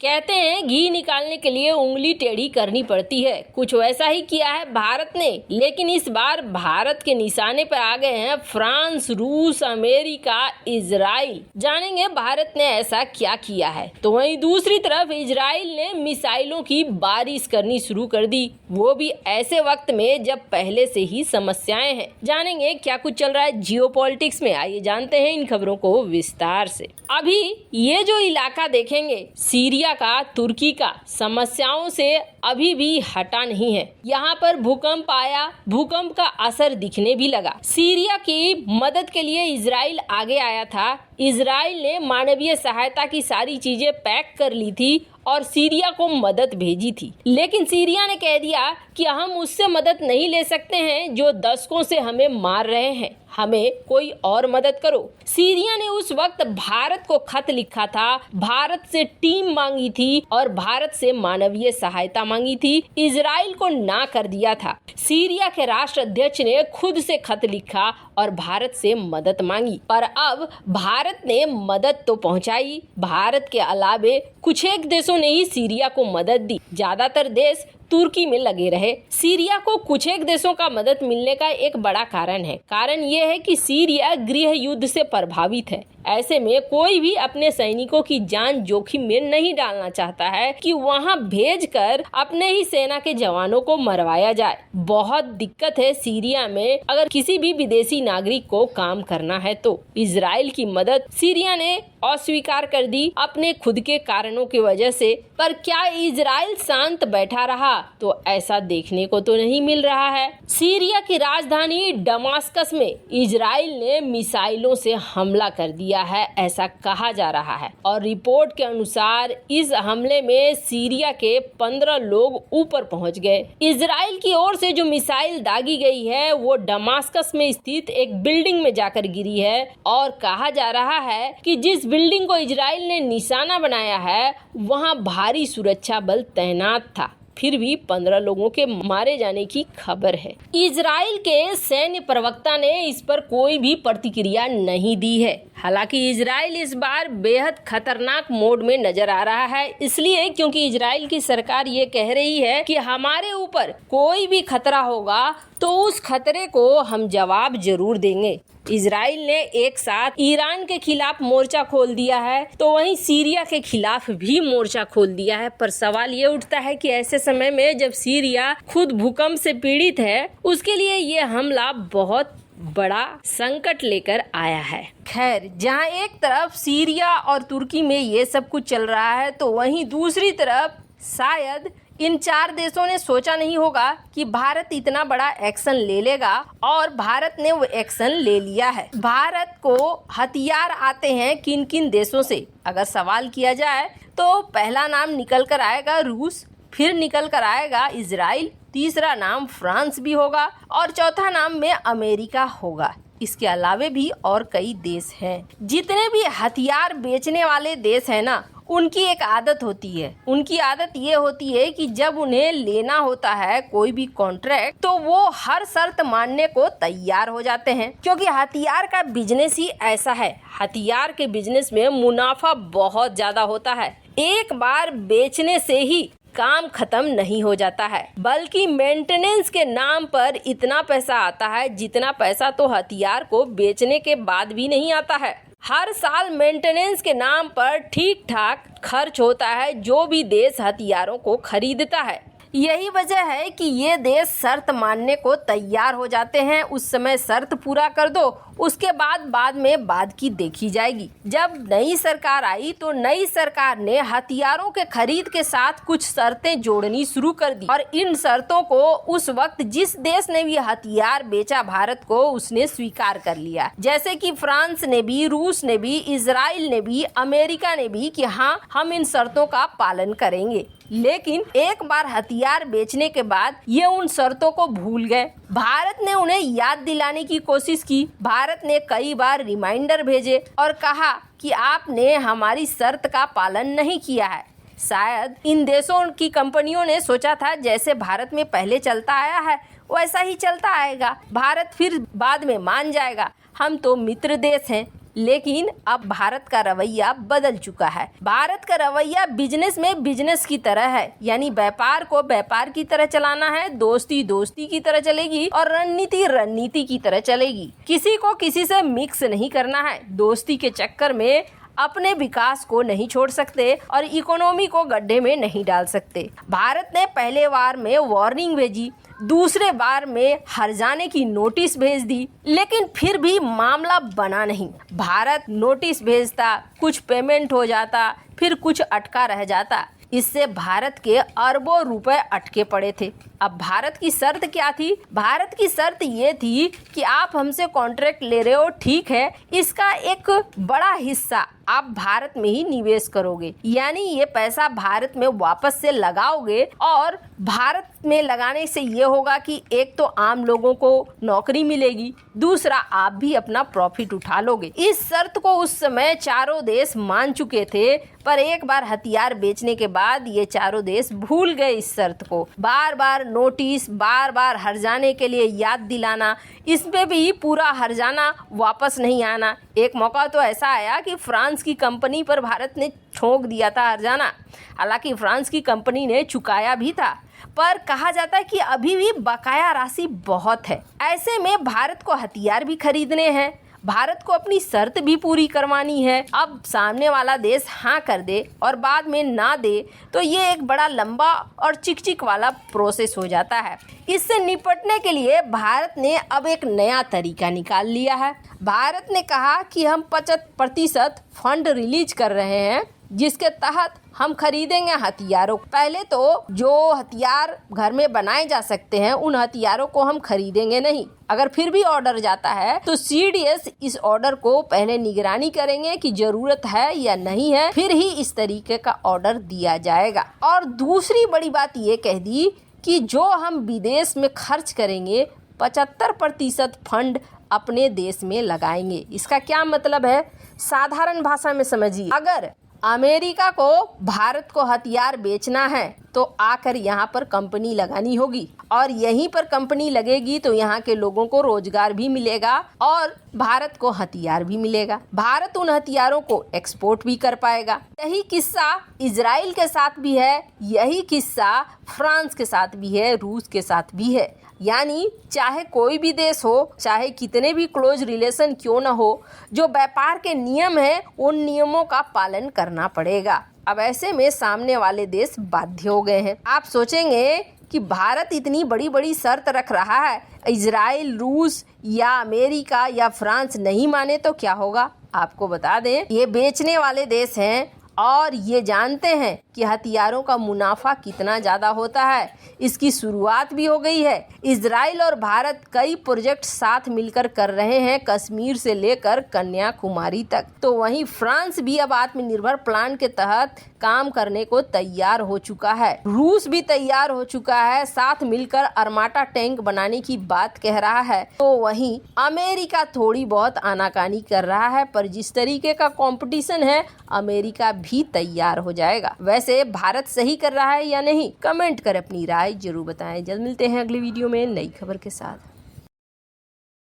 कहते हैं घी निकालने के लिए उंगली टेढ़ी करनी पड़ती है। कुछ वैसा ही किया है भारत ने, लेकिन इस बार भारत के निशाने पर आ गए हैं फ्रांस, रूस, अमेरिका, इजराइल। जानेंगे भारत ने ऐसा क्या किया है। तो वहीं दूसरी तरफ इजराइल ने मिसाइलों की बारिश करनी शुरू कर दी, वो भी ऐसे वक्त में जब पहले से ही समस्याएं हैं। जानेंगे क्या कुछ चल रहा है जियोपॉलिटिक्स में, आइए जानते हैं इन खबरों को विस्तार से। अभी ये जो इलाका देखेंगे सीरिया का, तुर्की का, समस्याओं से अभी भी हटा नहीं है। यहाँ पर भूकंप आया, भूकंप का असर दिखने भी लगा। सीरिया की मदद के लिए इजराइल आगे आया था। इजराइल ने मानवीय सहायता की सारी चीजें पैक कर ली थी और सीरिया को मदद भेजी थी, लेकिन सीरिया ने कह दिया कि हम उससे मदद नहीं ले सकते हैं जो दशकों से हमें मार रहे हैं, हमें कोई और मदद करो। सीरिया ने उस वक्त भारत को खत लिखा था, भारत से टीम मांगी थी और भारत से मानवीय सहायता मांगी थी। इजराइल को ना कर दिया था। सीरिया के राष्ट्राध्यक्ष ने खुद से खत लिखा और भारत से मदद मांगी, पर अब भारत ने मदद तो पहुंचाई। भारत के अलावे कुछ एक देशों ने ही सीरिया को मदद दी। ज्यादातर देश तुर्की में लगे रहे। सीरिया को कुछ एक देशों का मदद मिलने का एक बड़ा कारण है। कारण ये है कि सीरिया गृह युद्ध से प्रभावित है। ऐसे में कोई भी अपने सैनिकों की जान जोखिम में नहीं डालना चाहता है कि वहां भेजकर अपने ही सेना के जवानों को मरवाया जाए। बहुत दिक्कत है सीरिया में अगर किसी भी विदेशी नागरिक को काम करना है तो। इजराइल की मदद सीरिया ने अस्वीकार कर दी अपने खुद के कारणों की वजह से। पर क्या इजराइल शांत बैठा रहा? तो ऐसा देखने को तो नहीं मिल रहा है। सीरिया की राजधानी दमास्कस में इजराइल ने मिसाइलों से हमला कर दिया है, ऐसा कहा जा रहा है। और रिपोर्ट के अनुसार इस हमले में सीरिया के 15 लोग ऊपर पहुंच गए। इजराइल की ओर से जो मिसाइल दागी गई है वो दमास्कस में स्थित एक बिल्डिंग में जाकर गिरी है और कहा जा रहा है कि जिस बिल्डिंग को इजराइल ने निशाना बनाया है वहां भारी सुरक्षा बल तैनात था, फिर भी 15 लोगों के मारे जाने की खबर है। इजराइल के सैन्य प्रवक्ता ने इस पर कोई भी प्रतिक्रिया नहीं दी है। हालांकि इजराइल इस बार बेहद खतरनाक मोड में नजर आ रहा है, इसलिए क्योंकि इजराइल की सरकार ये कह रही है कि हमारे ऊपर कोई भी खतरा होगा तो उस खतरे को हम जवाब जरूर देंगे। इजराइल ने एक साथ ईरान के खिलाफ मोर्चा खोल दिया है तो वहीं सीरिया के खिलाफ भी मोर्चा खोल दिया है। पर सवाल ये उठता है कि ऐसे समय में जब सीरिया खुद भूकंप से पीड़ित है, उसके लिए ये हमला बहुत बड़ा संकट लेकर आया है। खैर, जहां एक तरफ सीरिया और तुर्की में ये सब कुछ चल रहा है तो वहीं दूसरी तरफ शायद इन 4 देशों ने सोचा नहीं होगा कि भारत इतना बड़ा एक्शन ले लेगा और भारत ने वो एक्शन ले लिया है। भारत को हथियार आते हैं किन किन देशों से? अगर सवाल किया जाए तो पहला नाम निकल कर आएगा रूस, फिर निकल कर आएगा इजराइल, तीसरा नाम फ्रांस भी होगा और चौथा नाम में अमेरिका होगा। इसके अलावे भी और कई देश हैं। जितने भी हथियार बेचने वाले देश हैं ना, उनकी एक आदत होती है। उनकी आदत ये होती है कि जब उन्हें लेना होता है कोई भी कॉन्ट्रैक्ट तो वो हर शर्त मानने को तैयार हो जाते हैं, क्योंकि हथियार का बिजनेस ही ऐसा है। हथियार के बिजनेस में मुनाफा बहुत ज्यादा होता है। एक बार बेचने से ही काम खत्म नहीं हो जाता है, बल्कि मेंटेनेंस के नाम पर इतना पैसा आता है जितना पैसा तो हथियार को बेचने के बाद भी नहीं आता है। हर साल मेंटेनेंस के नाम पर ठीक ठाक खर्च होता है जो भी देश हथियारों को खरीदता है। यही वजह है कि ये देश शर्त मानने को तैयार हो जाते हैं। उस समय शर्त पूरा कर दो, उसके बाद में बाद की देखी जाएगी। जब नई सरकार आई तो नई सरकार ने हथियारों के खरीद के साथ कुछ शर्तें जोड़नी शुरू कर दी और इन शर्तों को उस वक्त जिस देश ने भी हथियार बेचा भारत को, उसने स्वीकार कर लिया। जैसे कि फ्रांस ने भी, रूस ने भी, इजराइल ने भी, अमेरिका ने भी कि हाँ, हम इन शर्तों का पालन करेंगे। लेकिन एक बार हथियार बेचने के बाद ये उन शर्तों को भूल गए। भारत ने उन्हें याद दिलाने की कोशिश की। भारत ने कई बार रिमाइंडर भेजे और कहा कि आपने हमारी शर्त का पालन नहीं किया है। शायद इन देशों की कंपनियों ने सोचा था जैसे भारत में पहले चलता आया है वैसा ही चलता आएगा, भारत फिर बाद में मान जाएगा, हम तो मित्र देश हैं। लेकिन अब भारत का रवैया बदल चुका है। भारत का रवैया बिजनेस में बिजनेस की तरह है, यानी व्यापार को व्यापार की तरह चलाना है, दोस्ती दोस्ती की तरह चलेगी और रणनीति रणनीति की तरह चलेगी। किसी को किसी से मिक्स नहीं करना है। दोस्ती के चक्कर में अपने विकास को नहीं छोड़ सकते और इकोनॉमी को गड्ढे में नहीं डाल सकते। भारत ने पहले बार में वार्निंग भेजी, दूसरे बार में हर्जाने की नोटिस भेज दी, लेकिन फिर भी मामला बना नहीं। भारत नोटिस भेजता, कुछ पेमेंट हो जाता, फिर कुछ अटका रह जाता। इससे भारत के अरबों रुपए अटके पड़े थे। अब भारत की शर्त क्या थी? भारत की शर्त ये थी कि आप हमसे कॉन्ट्रैक्ट ले रहे हो, ठीक है, इसका एक बड़ा हिस्सा आप भारत में ही निवेश करोगे, यानी ये पैसा भारत में वापस से लगाओगे और भारत में लगाने से ये होगा कि एक तो आम लोगों को नौकरी मिलेगी, दूसरा आप भी अपना प्रॉफिट उठा लोगे। इस शर्त को उस समय चारों देश मान चुके थे, पर एक बार हथियार बेचने के बाद ये चारों देश भूल गए इस शर्त को। बार बार नोटिस, बार बार हर्जाने के लिए याद दिलाना, इसमें भी पूरा हर्जाना वापस नहीं आना। एक मौका तो ऐसा आया कि फ्रांस की कंपनी पर भारत ने ठोक दिया था हर्जाना, हालांकि फ्रांस की कंपनी ने चुकाया भी था, पर कहा जाता है कि अभी भी बकाया राशि बहुत है। ऐसे में भारत को हथियार भी खरीदने हैं, भारत को अपनी शर्त भी पूरी करवानी है। अब सामने वाला देश हाँ कर दे और बाद में ना दे तो ये एक बड़ा लंबा और चिकचिक वाला प्रोसेस हो जाता है। इससे निपटने के लिए भारत ने अब एक नया तरीका निकाल लिया है। भारत ने कहा कि हम 25% फंड रिलीज कर रहे हैं, जिसके तहत हम खरीदेंगे हथियारों। पहले तो जो हथियार घर में बनाए जा सकते हैं उन हथियारों को हम खरीदेंगे नहीं। अगर फिर भी ऑर्डर जाता है तो सीडीएस इस ऑर्डर को पहले निगरानी करेंगे कि जरूरत है या नहीं है, फिर ही इस तरीके का ऑर्डर दिया जाएगा। और दूसरी बड़ी बात ये कह दी कि जो हम विदेश में खर्च करेंगे 75% फंड अपने देश में लगाएंगे। इसका क्या मतलब है, साधारण भाषा में समझिए। अगर अमेरिका को भारत को हथियार बेचना है तो आकर यहाँ पर कंपनी लगानी होगी और यहीं पर कंपनी लगेगी तो यहाँ के लोगों को रोजगार भी मिलेगा और भारत को हथियार भी मिलेगा। भारत उन हथियारों को एक्सपोर्ट भी कर पाएगा। यही किस्सा इजराइल के साथ भी है, यही किस्सा फ्रांस के साथ भी है, रूस के साथ भी है। यानी चाहे कोई भी देश हो, चाहे कितने भी क्लोज रिलेशन क्यों न हो, जो व्यापार के नियम हैं उन नियमों का पालन करना पड़ेगा। अब ऐसे में सामने वाले देश बाध्य हो गए हैं। आप सोचेंगे कि भारत इतनी बड़ी बड़ी शर्त रख रहा है, इजराइल, रूस या अमेरिका या फ्रांस नहीं माने तो क्या होगा? आपको बता दें, ये बेचने वाले देश हैं और ये जानते हैं कि हथियारों का मुनाफा कितना ज़्यादा होता है। इसकी शुरुआत भी हो गई है। इजराइल और भारत कई प्रोजेक्ट साथ मिलकर कर रहे हैं, कश्मीर से लेकर कन्याकुमारी तक। तो वहीं फ्रांस भी अब आत्मनिर्भर प्लान के तहत काम करने को तैयार हो चुका है। रूस भी तैयार हो चुका है, साथ मिलकर अरमाटा टैंक बनाने की बात कह रहा है। तो वहीं अमेरिका थोड़ी बहुत आनाकानी कर रहा है, पर जिस तरीके का कंपटीशन है अमेरिका भी तैयार हो जाएगा। वैसे भारत सही कर रहा है या नहीं, कमेंट कर अपनी राय जरूर बताएं। जल्द मिलते हैं अगली वीडियो में नई खबर के साथ।